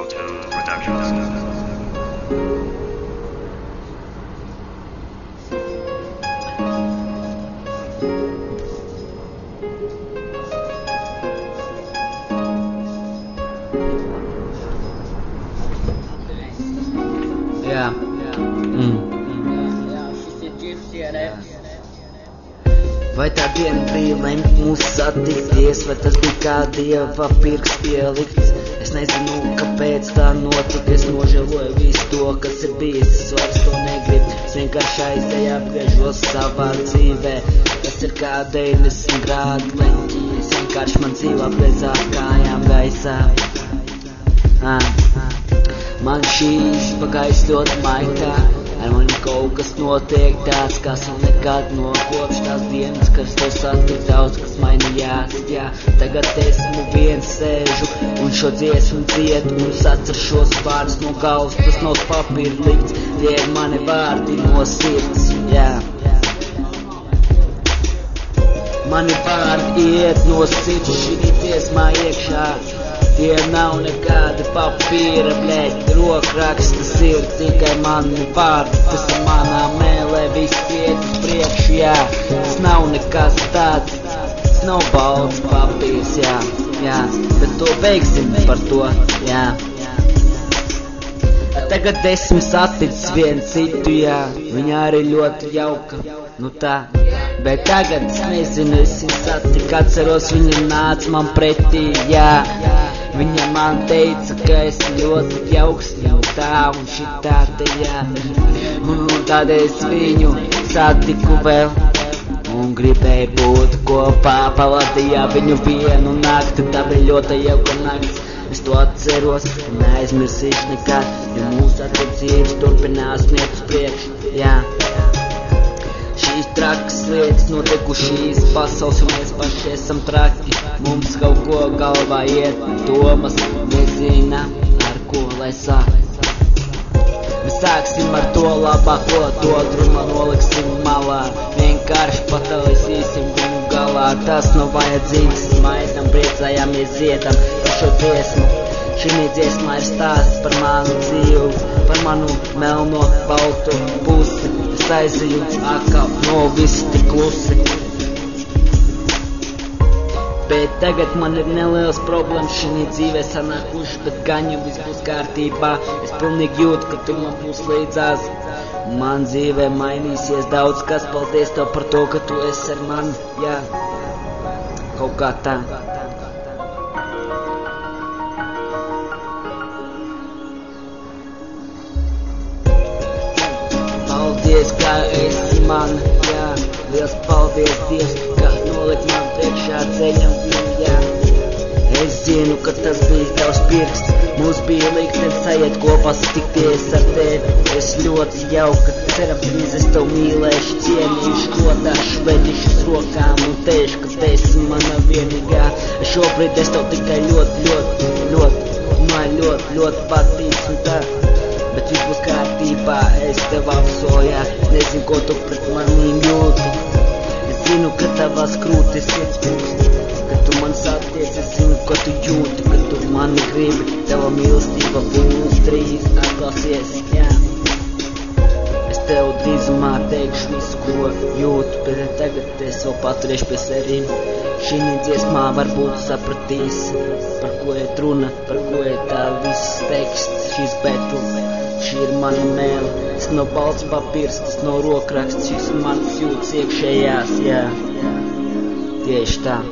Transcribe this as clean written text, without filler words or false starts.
Photo Productions. Yeah. Vai tā diena bija lemt mūs satikties, vai tas bija kā dieva pirksts ielikts? Es nezinu, kāpēc tā notika, es nožēloju visu to, kas ir bijis, es vairs to negribu. Es vienkārši aizēju, apgriežos savā dzīvē, tas ir kā 90 grādu leņķī, es vienkārši man dzīvo pēcās kājām gaisā. Man šīs pagājis ļoti maitā, ar mani kaut kas notiek tāds, kas man nekad kopš tās dienas, kas to satiek daudz, kas mainījās, jā. Tagad esmu viens sēžu un šo dziesmu dziedu, un es atceru šos vārdus no galvas, tas nav uz papīra likts, tie ir mani vārdi no sirds, jā. Mani vārdi iet no sirds, šī dziesmā iekšā. Tie nav nekāda papīra, bļeģi, rokraksts ir tikai mani vārdi, tas ir manā mēlē, viss iet uz priekšu, jā. Tas nav nekas tāds, tas nav balts papīrs, jā, bet to beigsim par to, jā. Tagad esmu saticis vienu citu, jā, viņa arī ļoti jauka, nu tā. Bet tagad es nezinu, es viņu satiku, atceros, viņa nāca man pretī, jā. Viņa man teica, ka es ļoti jauks, tā un šitā te, jā. Un tad es viņu satiku vēl un gribēju būt kopā, pavadīja viņu vienu nakti, tā bija ļoti jauka nakts. Es to atceros un neaizmirsīšu nekad, jo mūsu attiecības turpinās iet uz priekšu, jā. Šīs trakas lietas notikušīs pasaules, un mēs paši esam traki. Mums kaut ko galvā iet, domas nezina, ar ko lai sāk. Mēs sāksim ar to labāko, to drumā noliksim malā. Vienkārši pataisīsim viņu galā, tas nav vajadzīgs. Maidam, priecājāmies, dziedam par šo dziesmu. Šī dziesmā ir stāsts par manu dzīvi, par manu melno baltu pusi. Es aizēju atkal no visi tik klusi. Bet tagad man ir neliels problēmas šī dzīvē sanākuši, bet gan jau viss būs kārtībā. Es pilnīgi jūtu, ka tu man būs līdzās. Man dzīvē mainīsies daudz kas, paldies tev par to, ka tu esi ar mani, jā. Kaut kā tā. Paldies, kā esi man, jā. Liels paldies, Dievs, ka nolikt man priekšā ceļam viņu, jā. Es zinu, ka tas bija tavs pirksts, mums bija liktenis aiziet kopā satikties ar tevi. Es ļoti jauka, ceram, drīz es tev mīlēšu, cienīšu, godāšu, vedīšu uz rokām un teikšu, ka tu esi mana vienīgā. Šobrīd es tev tikai ļoti patīc un tā. Bet viss būs kārtībā, es tev apsolīju, es nezinu, ko tu pret manīm jūti. Es zinu, ka tavās krūtis iespūst, ka tu man saties, es zinu, ko tu jūti, ka tu mani gribi, tava mīlestība būs drīz atklāsies, jā. Es tev drīzumā teikšu visu, ko jūtu, bet tagad es vēl paturēšu pie sevīm. Šī dziesmā varbūt sapratīs, par ko iet runa, par ko iet tā viss teksts, šīs betls. Šī ir mana mēle, tas nav balts papīrs, tas nav rokraksts, šis manas jūtas iekšējās, jā. Tieši tā.